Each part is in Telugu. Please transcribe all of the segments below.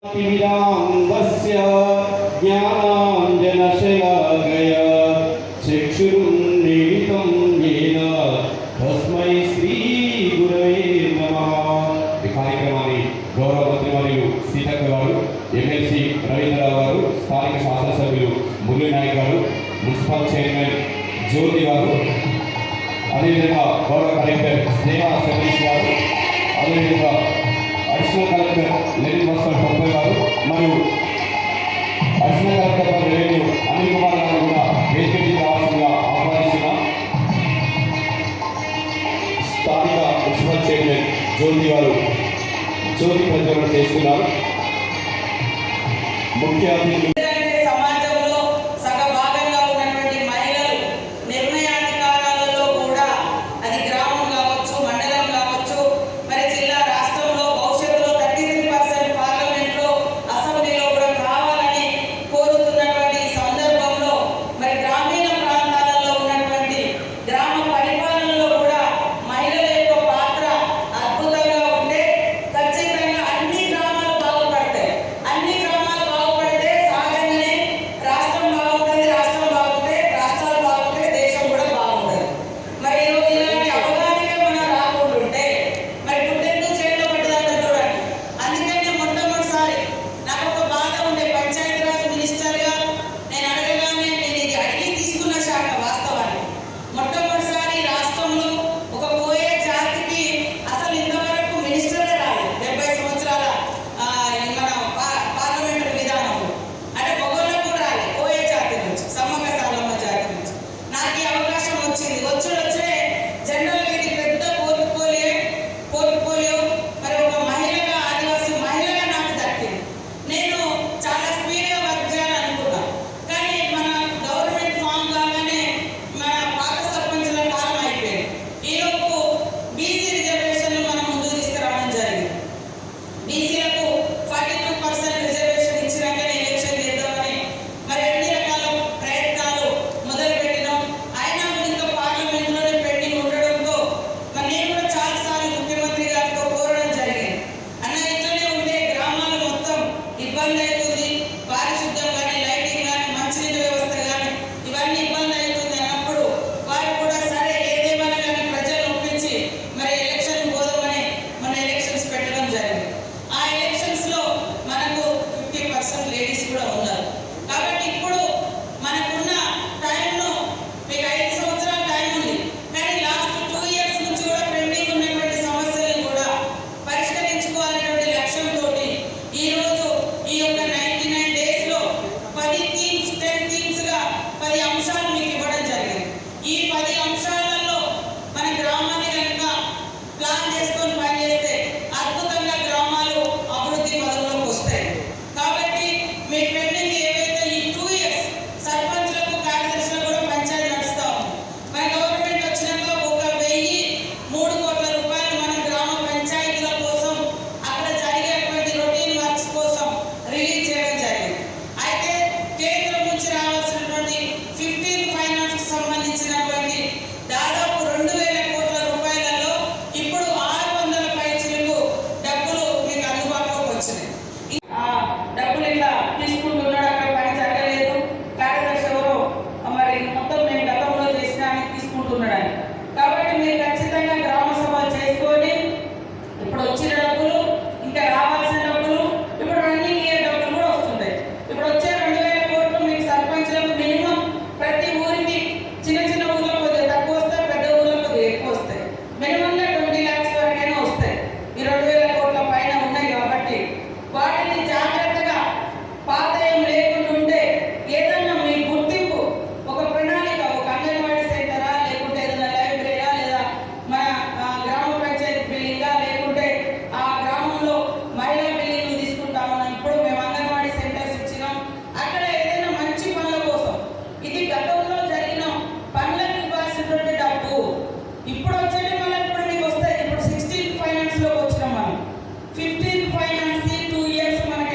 ज्ञानाञ्जनशलाकया चक्षुरुन्मीलितं येन तस्मै श्रीगुरवे नमः। ఈ కార్యక్రమాన్ని గౌరవ మంత్రి మరియు సీతక్క గారు, ఎమ్మెల్సీ రవీంద్రరావు గారు, స్థానిక శాసనసభ్యులు మురళీ నాయక్ గారు, మున్సిపల్ చైర్మన్ జ్యోతి గారు, అదేవిధంగా గౌరవ కలెక్టర్ స్నేహ సతీష్ గారు, అదేవిధంగా అడిషనల్ కలెక్టర్ లెనిన్ బస్టర్ తొంభై గారు మరియు additional collector revenue Anil Kumar గారు కూడా వేదికకి రావాల్సిందిగా ఆహ్వానిస్తున్నాం. స్థానిక మున్సిపల్ చైర్మన్ జ్యోతి గారు జ్యోతి ప్రజ్వలన చేస్తున్నారు. ముఖ్య అతిథులు ఫైనాన్స్ 2 ఇయర్స్ మనకి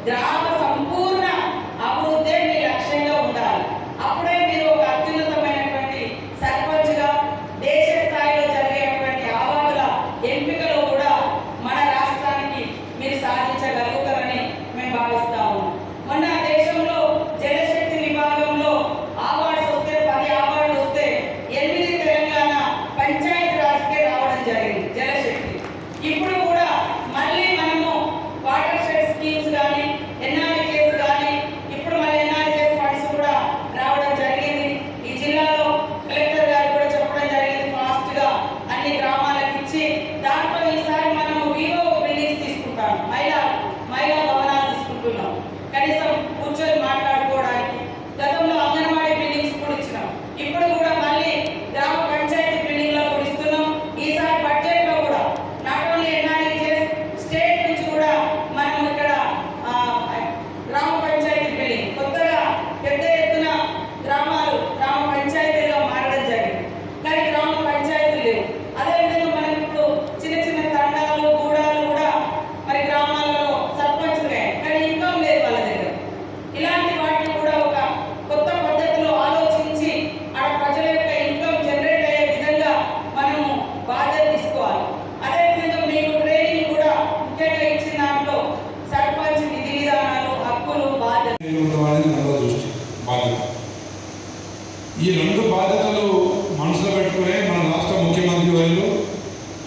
గ్రామ సంపూర్ణ అభివృద్ధి మీ లక్ష్యంగా ఉండాలి. అప్పుడే మీరు ఒక అత్యున్నతమైనటువంటి సర్పంచ్గా దేశ స్థాయిలో జరిగేటువంటి అవార్డుల ఎంపికలో కూడా మన రాష్ట్రానికి మీరు సాధించగలుగుతారని మేము భావిస్తాము. మొన్న దేశంలో జలశక్తి విభాగంలో అవార్డ్స్ వస్తే 10 అవార్డులు వస్తే 8 తెలంగాణ పంచాయతీ రాజ్కే రావడం జరిగింది జలశక్తి. ఇప్పుడు కూడా మళ్ళీ మనము వాటర్ షెడ్ స్కీమ్స్ కానీ ఎన్ఆర్జీఎస్ కానీ ఇప్పుడు మళ్ళీ ఎన్ఆర్జీఎస్ ఫండ్స్ కూడా రావడం జరిగింది. ఈ జిల్లాలో కలెక్టర్ గారు కూడా చెప్పడం జరిగింది ఫాస్ట్గా అన్ని గ్రామాలకు ఇచ్చి దాంట్లో ఈసారి మనము వీఓ బిల్డింగ్స్ తీసుకుంటాం, మహిళా భవనాలు తీసుకుంటున్నాం కనీసం కూర్చొని మాట్లాడుకోవడానికి. గతంలో అంగన్వాడీ బిల్డింగ్స్ కూడా ఇచ్చినాం, ఇప్పుడు కూడా మళ్ళీ గ్రామ పంచాయతీ బిల్డింగ్లో కూడా ఇస్తున్నాం. ఈసారి బడ్జెట్లో కూడా నాట్ ఓన్లీ ఎన్ఆర్జీఎస్ స్టేట్ నుంచి కూడా మనం ఇక్కడ గ్రామ పంచాయతీ బిల్డింగ్ కొత్తగా పెద్ద ఎత్తున గ్రామ పంచాయతీలుగా మారడం జరిగింది. కానీ గ్రామ పంచాయతీలు లేవు. అదేవిధంగా మనం ఇప్పుడు చిన్న చిన్న తండాలు గూడాలు కూడా మరి గ్రామాల్లో సర్పంచ్లుగా కానీ ఇన్కమ్ లేదు వాళ్ళ దగ్గర. ఇలాంటి వాటిని కూడా ఒక కొత్త పద్ధతిలో ఆలోచించి ఆ ప్రజల యొక్క ఇన్కమ్ జనరేట్ అయ్యే విధంగా మనము బాధ్యత తీసుకోవాలి. అదేవిధంగా మీకు ట్రైనింగ్ కూడా ముఖ్యంగా ఇచ్చిన దాంట్లో సర్పంచ్ విధి విధానాలు, హక్కులు, బాధ్యత. ఈ 2 బాధ్యతలు మనసులో పెట్టుకునే మన రాష్ట్ర ముఖ్యమంత్రి వర్యులు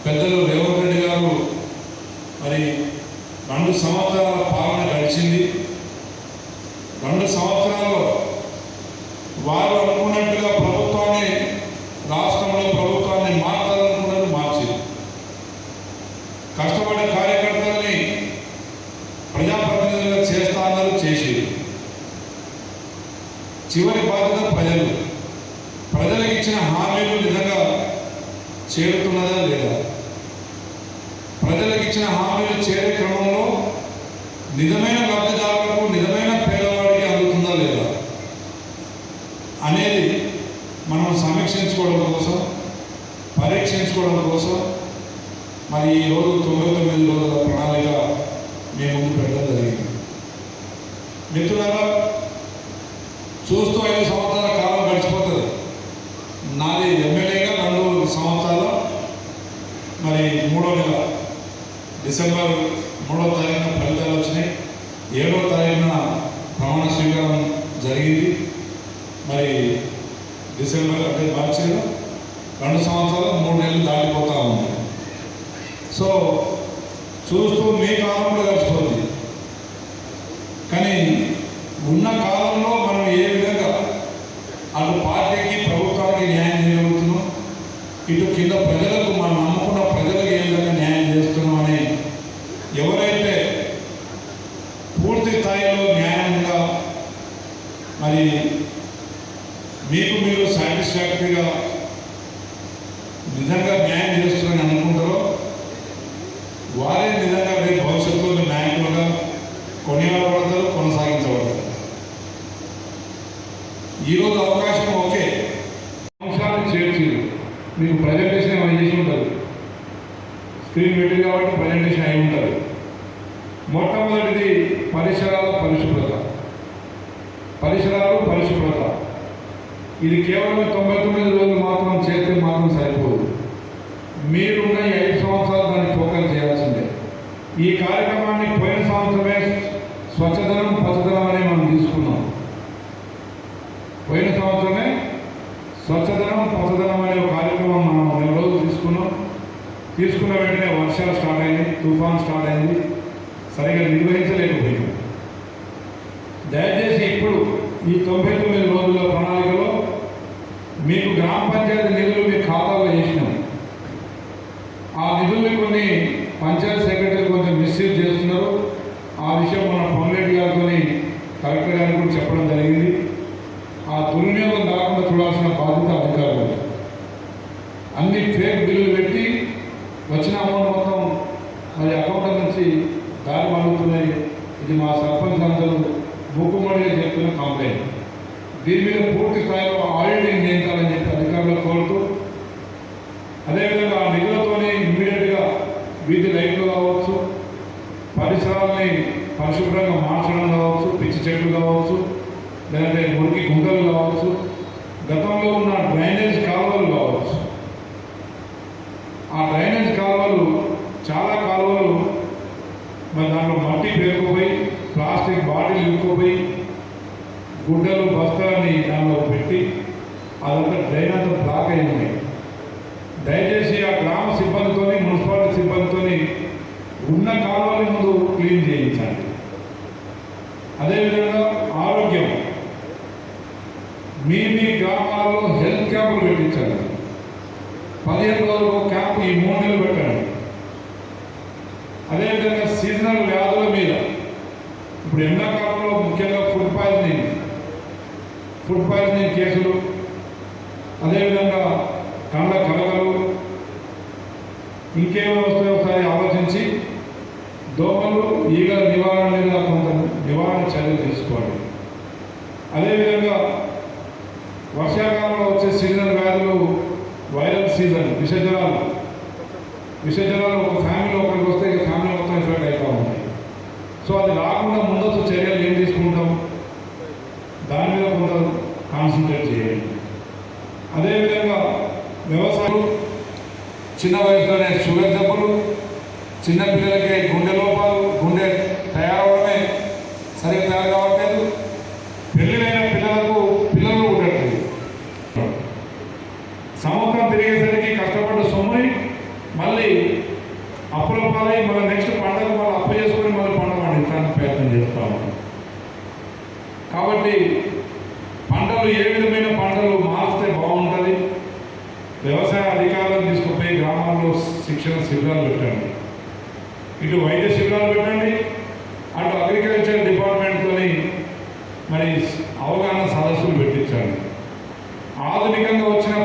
పెద్దలు రేవంత్ రెడ్డి గారు మరి 2 సంవత్సరాల పాలన గడిచింది. 2 సంవత్సరాల్లో వారు అనుకున్నట్టుగా రాష్ట్రంలో ప్రభుత్వాన్ని మార్చాలనుకున్నది మార్చింది. కష్టపడే కార్యకర్తల్ని ప్రజాప్రతినిధులుగా చేస్తా అన్నారు, చేసేది. చివరి బాధ్యత ప్రజలకు ఇచ్చిన హామీలు నిజంగా చేరుతున్నదా లేదా, ప్రజలకు ఇచ్చిన హామీలు చేరే క్రమంలో నిజమైన లబ్ధిదారులకు నిజమైన పేదవాడికి అందుతుందా లేదా అనేది మనం సమీక్షించుకోవడం కోసం, పరీక్షించుకోవడం కోసం మరి ఈరోజు 99 రోజుల ప్రణాళిక మేము ముందు పెట్టడం జరిగింది. మిత్రులారా, చూస్తూ 5 సంవత్సరాల కాలం గడిచిపోతుంది. నాది ఎమ్మెల్యేగా 2 సంవత్సరాలు మరి 3వ నెల డిసెంబర్ 3వ తారీఖున ఫలితాలు వచ్చినాయి. 7వ తారీఖున ప్రమాణ స్వీకారం జరిగింది. మరి డిసెంబర్ అంటే మార్చిలో 2 సంవత్సరాలు 3 నెలలు దాటిపోతూ ఉంది. సో చూస్తూ మీ కాలం కూడా గడిచిపోతుంది. కానీ ఉన్న కాలంలో మనం ఏ విధంగా అటు పార్టీకి ప్రభుత్వానికి న్యాయం చేయగలుగుతున్నాం, ఇటు కింద ప్రజలకు మనం నమ్ముకున్న ప్రజలకు ఏ విధంగా న్యాయం చేస్తున్నాం అని ఎవరైతే పూర్తి స్థాయిలో న్యాయంగా మరి మీకు మీరు సాటిస్ఫాక్టరీగా నిజంగా న్యాయం చేస్తున్నారని అనుకుంటారో వారే నిజంగా రేపు భవిష్యత్తులో నాయకులుగా కొనియాడబడతారు, కొనసాగించబడతారు. ఈరోజు అవకాశం ఓకే అంశాలను చేర్చింది. మీకు ప్రజెంటేషన్ ఏమైనా చేసి ఉంటుంది, స్క్రీన్ పెట్టి కాబట్టి ప్రజెంటేషన్ అయి ఉంటుంది. మొట్టమొదటిది పరిసరాల పరిశుభ్రత. ఇది కేవలం 99 రోజులు మాత్రం చేస్తే మాత్రం సరిపోదు. మీరున్న ఈ 5 సంవత్సరాలు దాన్ని ఫోకస్ చేయాల్సిందే. ఈ కార్యక్రమాన్ని పోయిన సంవత్సరమే స్వచ్ఛదనం పచ్చదనం అని మనం తీసుకున్నాం. పోయిన సంవత్సరమే స్వచ్ఛదనం పచ్చదనం అనే ఒక కార్యక్రమం మనం 2 రోజులు తీసుకున్న వెంటనే వర్షాలు స్టార్ట్ అయింది, తుఫాన్ స్టార్ట్ అయింది, సరిగా నిర్వహించలేకపోయింది. దయచేసి ఇప్పుడు ఈ 99 రోజుల ప్రణాళికలో మీకు గ్రామ పంచాయతీ నిధులు మీ ఖాతాలో వేసినాం. ఆ నిధుల్ని కొన్ని పంచాయతీ సెక్రటరీ కొంచెం మిస్యూజ్ చేస్తున్నారు. ఆ విషయం మన పొంగులేటి గారితో కలెక్టర్ గారికి కూడా చెప్పడం జరిగింది. ఆ దుర్వినియోగం కాకుండా చూడాల్సిన బాధ్యత అధికారులు. అన్ని ఫేక్ బిల్లులు పెట్టి వచ్చిన అమౌంట్ మొత్తం మరి అకౌంట్ నుంచి దారి మరుగుతున్నాయి. ఇది మా సర్పంచ్ అందరూ మూకుమ్మడిగా చెప్తున్న కంప్లైంట్. దీని మీద పూర్తి స్థాయిలో ఆడిటింగ్ చేయించాలని చెప్పి అధికారులు కోరుతూ, అదేవిధంగా ఆ నిధులతోనే ఇమ్మీడియట్గా వీధి లైట్లు కావచ్చు, పరిసరాలని పరిశుభ్రంగా మార్చడం కావచ్చు, పిచ్చి చెట్లు కావచ్చు, లేదంటే మురికి గుంటలు కావచ్చు, గతంలో ఉన్న డ్రైనేజ్ కాలువలు కావచ్చు. ఆ డ్రైనేజ్ కాలువలు చాలా కాలువలు మరి దాంట్లో మట్టి పేరుకుపోయి, ప్లాస్టిక్ బాటిల్ ఇరుక్కుపోయి, గుడ్డలు బస్తాలని దానిలో పెట్టి అదంతా డ్రైన్ అంతా బ్లాక్ అయి ఉన్నాయి. దయచేసి ఆ గ్రామ సిబ్బందితో, మున్సిపాలిటీ సిబ్బందితో ఉన్న కాలువని ముందు క్లీన్ చేయించండి. అదేవిధంగా ఆరోగ్యం, మీ గ్రామాలలో హెల్త్ క్యాంపులు పెట్టించండి. 15 రోజులకు క్యాంపు ఈ 3 నెలలు పెట్టండి. అదేవిధంగా సీజనల్ వ్యాధుల మీద ఇప్పుడు ఎండాకాలంలో ముఖ్యంగా ఫుడ్ పాయిజనింగ్ కేసులు, అదేవిధంగా కండ్ల కలగలు, ఇంకేమో వస్తాయో ఒకసారి ఆలోచించి దోమలు, ఈగల నివారణ మీద కొంత నివారణ చర్యలు తీసుకోండి. అదేవిధంగా వర్షాకాలంలో వచ్చే సీజనల్ వ్యాధులు, వైరల్ సీజన్, విషజ్వరాలు ఒక ఫ్యామిలీలో ఒకరికి వస్తే ఇక ఫ్యామిలీ మొత్తం ఎఫెక్ట్ అవుతూ ఉంటాయి. సో అది రాకుండా ముందస్తు చర్యలు ఏం తీసుకుంటాం, దాని మీద కొంత కాన్సన్ట్రేట్ చేయండి. అదేవిధంగా వ్యవసాయం, చిన్న వయసులోనే షుగర్ జబ్బులు, చిన్నపిల్లలకి గుండె లోపాలు, గుండె తయారవడమే సరిగ్గా తయారు కావట్లేదు, పెళ్ళిరైన పిల్లలకు పిల్లలు ఉండట్లేదు. సంవత్సరం తిరిగేసరికి కష్టపడ్డ సొమ్ముని మళ్ళీ అప్పుల పాలై మళ్ళీ నెక్స్ట్ పండగ వాళ్ళు అప్పు చేసుకొని మళ్ళీ పండుగ పండించడానికి ప్రయత్నం చేస్తూ ఉంటాం. కాబట్టి పంటలు ఏ విధమైన పంటలు మార్చితే బాగుంటుంది. వ్యవసాయ అధికారులను తీసుకుపోయి గ్రామాల్లో శిక్షణ శిబిరాలు పెట్టండి. ఇటు వైద్య శిబిరాలు పెట్టండి, అటు అగ్రికల్చర్ డిపార్ట్మెంట్తో మరి అవగాహన సదస్సులు పెట్టించండి. ఆధునికంగా వచ్చిన